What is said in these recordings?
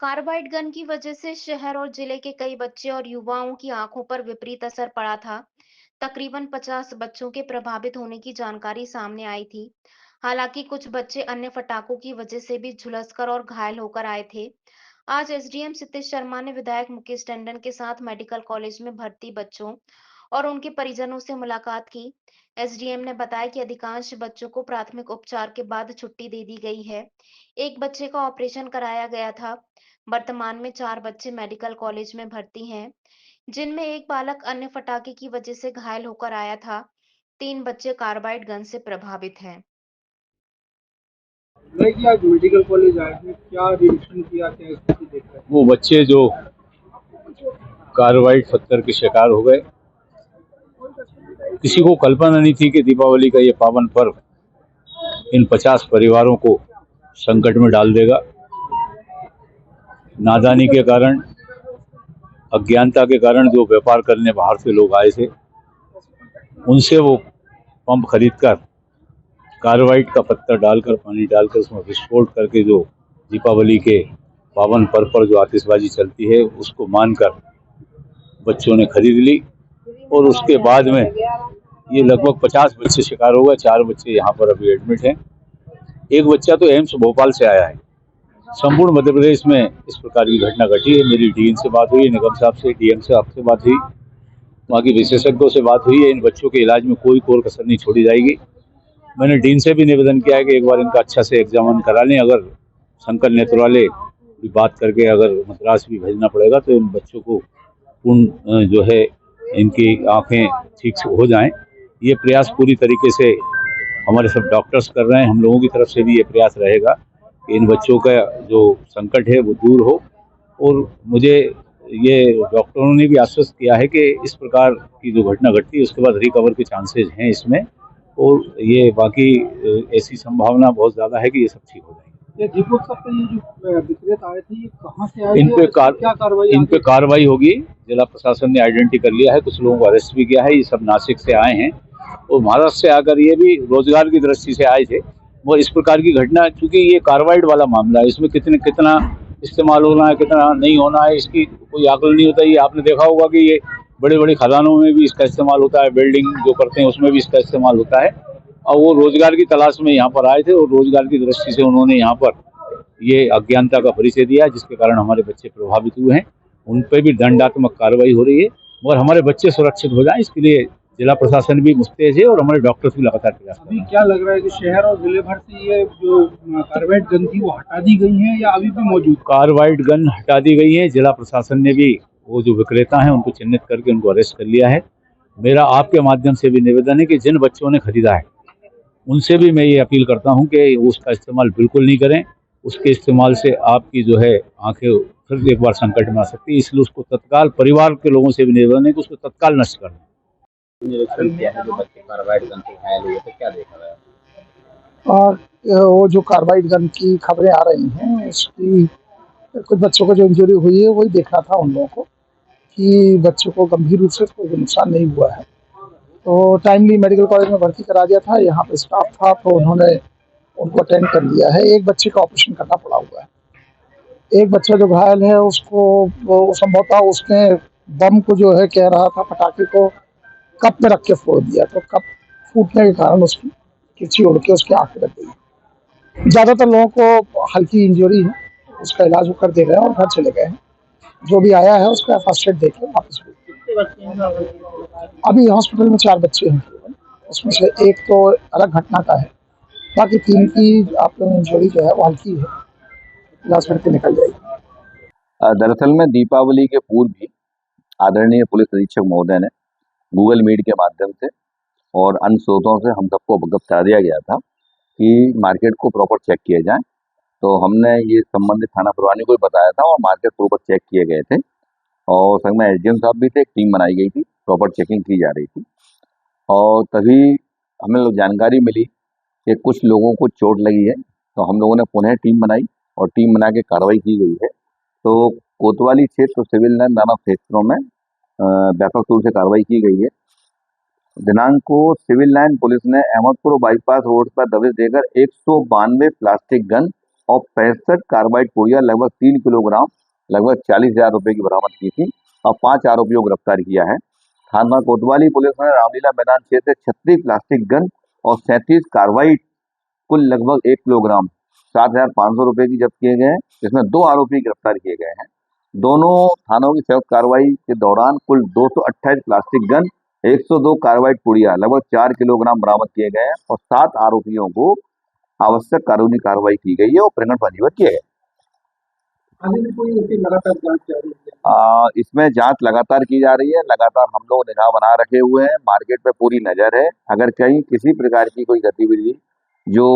Carbide gun की वजह से शहर और जिले के कई बच्चे और युवाओं की आंखों पर विपरीत असर पड़ा था। तकरीबन 50 बच्चों के प्रभावित होने की जानकारी सामने आई थी। हालांकि कुछ बच्चे अन्य फटाकों की वजह से भी झुलसकर और घायल होकर आए थे। आज एसडीएम सितेश शर्मा ने विधायक मुकेश टंडन के साथ मेडिकल कॉलेज में भर्ती बच्चों और उनके परिजनों से मुलाकात की। एसडीएम ने बताया कि अधिकांश बच्चों को प्राथमिक उपचार के बाद छुट्टी दे दी गई है। एक बच्चे का ऑपरेशन कराया गया था। वर्तमान में 4 बच्चे मेडिकल कॉलेज में भर्ती हैं, जिनमें एक बालक अन्य फटाके की वजह से घायल होकर आया था। 3 बच्चे कार्बाइड गन से प्रभावित हैं। मैं कि आज मेडिकल कॉलेज आए थे, क्या रिएक्शन किया, क्या स्थिति देख रहे हैं? वो बच्चे जो कार्बाइड पत्थर के शिकार हो गए, किसी को कल्पना नहीं थी कि दीपावली का ये पावन पर्व इन 50 परिवारों को संकट में डाल देगा। नादानी के कारण, अज्ञानता के कारण जो व्यापार करने बाहर से लोग आए थे, उनसे वो पंप खरीदकर कार्बाइड का पत्थर डालकर, पानी डालकर उसमें विस्फोट करके जो दीपावली के पावन पर्व पर जो आतिशबाजी चलती है उसको मानकर बच्चों ने खरीद ली। और उसके बाद में ये लगभग 50 बच्चे शिकार हो गए। 4 बच्चे यहाँ पर अभी एडमिट हैं। एक बच्चा तो एम्स भोपाल से आया है। संपूर्ण मध्य प्रदेश में इस प्रकार की घटना घटी है। मेरी डीन से बात हुई, निगम साहब से, डीएम साहब से बात हुई, वहाँ की विशेषज्ञों से बात हुई है। इन बच्चों के इलाज में कोई कोर कसर नहीं छोड़ी जाएगी। मैंने डीन से भी निवेदन किया है कि एक बार इनका अच्छा से एग्जामिन करा लें। अगर शंकर नेत्रवाले की बात करके अगर मद्रास भी भेजना पड़ेगा तो इन बच्चों को पूर्ण जो है इनकी आंखें ठीक से हो जाएं। ये प्रयास पूरी तरीके से हमारे सब डॉक्टर्स कर रहे हैं। हम लोगों की तरफ से भी ये प्रयास रहेगा कि इन बच्चों का जो संकट है वो दूर हो। और मुझे ये डॉक्टरों ने भी आश्वस्त किया है कि इस प्रकार की जो घटना घटती है उसके बाद रिकवर के चांसेस हैं इसमें। और ये बाकी ऐसी संभावना बहुत ज़्यादा है कि ये सब ठीक हो जाएंगे। ये दीपक साहब का ये जो विक्रेता आए थे, ये कहाँ से आए इन थे पे और क्या कार्रवाई इन पे आगे? कार्रवाई होगी। जिला प्रशासन ने आइडेंटिटी कर लिया है, कुछ लोगों को अरेस्ट भी किया है। ये सब नासिक से आए हैं और महाराष्ट्र से आकर ये भी रोजगार की दृष्टि से आए थे। वो इस प्रकार की घटना, क्योंकि ये कार्बाइड वाला मामला है, इसमें कितना इस्तेमाल होना है, कितना नहीं होना है, इसकी कोई आकलन नहीं होता। ये आपने देखा होगा कि ये बड़े बड़े खदानों में भी इसका इस्तेमाल होता है, बिल्डिंग जो करते हैं उसमें भी इसका इस्तेमाल होता है। और वो रोजगार की तलाश में यहाँ पर आए थे और रोजगार की दृष्टि से उन्होंने यहाँ पर ये अज्ञानता का परिचय दिया, जिसके कारण हमारे बच्चे प्रभावित हुए हैं। उन पर भी दंडात्मक कार्रवाई हो रही है और हमारे बच्चे सुरक्षित हो जाएं, इसके लिए जिला प्रशासन भी मुस्तैद है और हमारे डॉक्टर्स भी लगातार प्रयास कर रहे अभी हैं। क्या लग रहा है कि शहर और जिले भर से ये जो कार्बाइड गन थी वो हटा दी गई है या अभी भी मौजूद? कार्बाइड गन हटा दी गई है। जिला प्रशासन ने भी वो जो विक्रेता हैं उनको चिन्हित करके उनको अरेस्ट कर लिया है। मेरा आपके माध्यम से भी निवेदन है कि जिन बच्चों ने खरीदा है उनसे भी मैं ये अपील करता हूं कि उसका इस्तेमाल बिल्कुल नहीं करें। उसके इस्तेमाल से आपकी जो है आंखें फिर एक बार संकट में आ सकती है। इसलिए उसको तत्काल, परिवार के लोगों से भी निवेदन है कि उसको तत्काल नष्ट कर दें। निरीक्षण किया है जो बच्चे कार्बाइड गन से घायल हुए थे, क्या देखा गया? और वो जो कार्बाइड गन की खबरें आ रही हैं उसकी कुछ बच्चों को जो इंजरी हुई है वही देखना था उन लोगों को कि बच्चों को गंभीर रूप से कोई नुकसान नहीं हुआ है। तो टाइमली मेडिकल कॉलेज में भर्ती करा दिया था। यहाँ पे स्टाफ था तो उन्होंने उनको अटेंड कर लिया है। एक बच्चे का ऑपरेशन करना पड़ा हुआ है। एक बच्चा जो घायल है उसको वो संभवतः उसने बम को जो है कह रहा था पटाखे को कप में रख के फोड़ दिया, तो कप फूटने के कारण उसकी किसी उड़ के उसकी आंख में लग गई। ज़्यादातर लोगों को हल्की इंजरी है, उसका इलाज वो कर दे रहे हैं और घर चले गए हैं। जो भी आया है उसका फर्स्ट एड देके वापस हो गए। अभी हॉस्पिटल में 4 बच्चे हैं केवल, उसमें से एक तो अलग घटना का है, बाकी 3 की आप इंजरी जो है वो हल्की है, इलाज करके निकल जाएगी। दरअसल में दीपावली के पूर्व भी आदरणीय पुलिस अधीक्षक महोदय ने गूगल मीट के माध्यम से और अन्य स्रोतों से हम सबको अवगत करा दिया गया था कि मार्केट को प्रॉपर चेक किया जाए। तो हमने ये संबंधित थाना प्रभारी को बताया था और मार्केट प्रॉपर चेक किए गए थे और संग में एसडीएम साहब भी थे, एक टीम बनाई गई थी, प्रॉपर चेकिंग की जा रही थी। और तभी हमें जानकारी मिली कि कुछ लोगों को चोट लगी है, तो हम लोगों ने पुनः टीम बनाई और टीम बना के कार्रवाई की गई है। तो कोतवाली क्षेत्र, सिविल लाइन, नाना क्षेत्रों में व्यापक रूप से कार्रवाई की गई है। दिनांक को सिविल लाइन पुलिस ने अहमदपुर बाईपास रोड पर दबिश देकर 192 प्लास्टिक गन और 65 कार्बाइड पुड़िया लगभग 3 किलोग्राम लगभग 40,000 रुपए की बरामद की थी और 5 आरोपियों को गिरफ्तार किया है। थाना कोतवाली पुलिस ने रामलीला मैदान क्षेत्र से 36 प्लास्टिक गन और 37 कार्बाइड कुल लगभग 1 किलोग्राम 7,500 रुपए की जब्त किए गए हैं, जिसमें 2 आरोपी गिरफ्तार किए गए हैं। दोनों थानों की संयुक्त कार्रवाई के दौरान कुल 228 प्लास्टिक गन, 102 कार्बाइड पुड़िया लगभग 4 किलोग्राम बरामद किए गए हैं और 7 आरोपियों को आवश्यक कानूनी कार्रवाई की गई है और प्रकरण पंजीबद्ध किए गए। आगे भी कोई ऐसी लगातार जांच जारी है? इसमें जांच लगातार की जा रही है, लगातार हम लोग निगाह बना रखे हुए हैं, मार्केट पे पूरी नजर है। अगर कहीं किसी प्रकार की कोई गतिविधि जो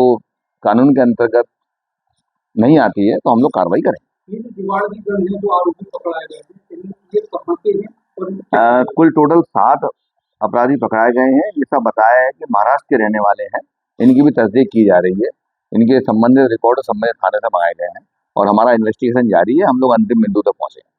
कानून के अंतर्गत नहीं आती है तो हम लोग कार्रवाई करेंगे। ये जो जुगाड़ की गन है जो आरोपी पकड़ाए गए हैं, ये कहाँ के हैं और कुल टोटल 7 अपराधी पकड़ाए गए हैं। ये सब बताया है कि महाराष्ट्र के रहने वाले हैं। इनकी भी तस्दीक की जा रही है। इनके संबंधित रिकॉर्ड संबंधित थाने से मंगाए गए हैं और हमारा इन्वेस्टिगेशन जारी है। हम लोग अंतिम बिंदु तक पहुंचे हैं।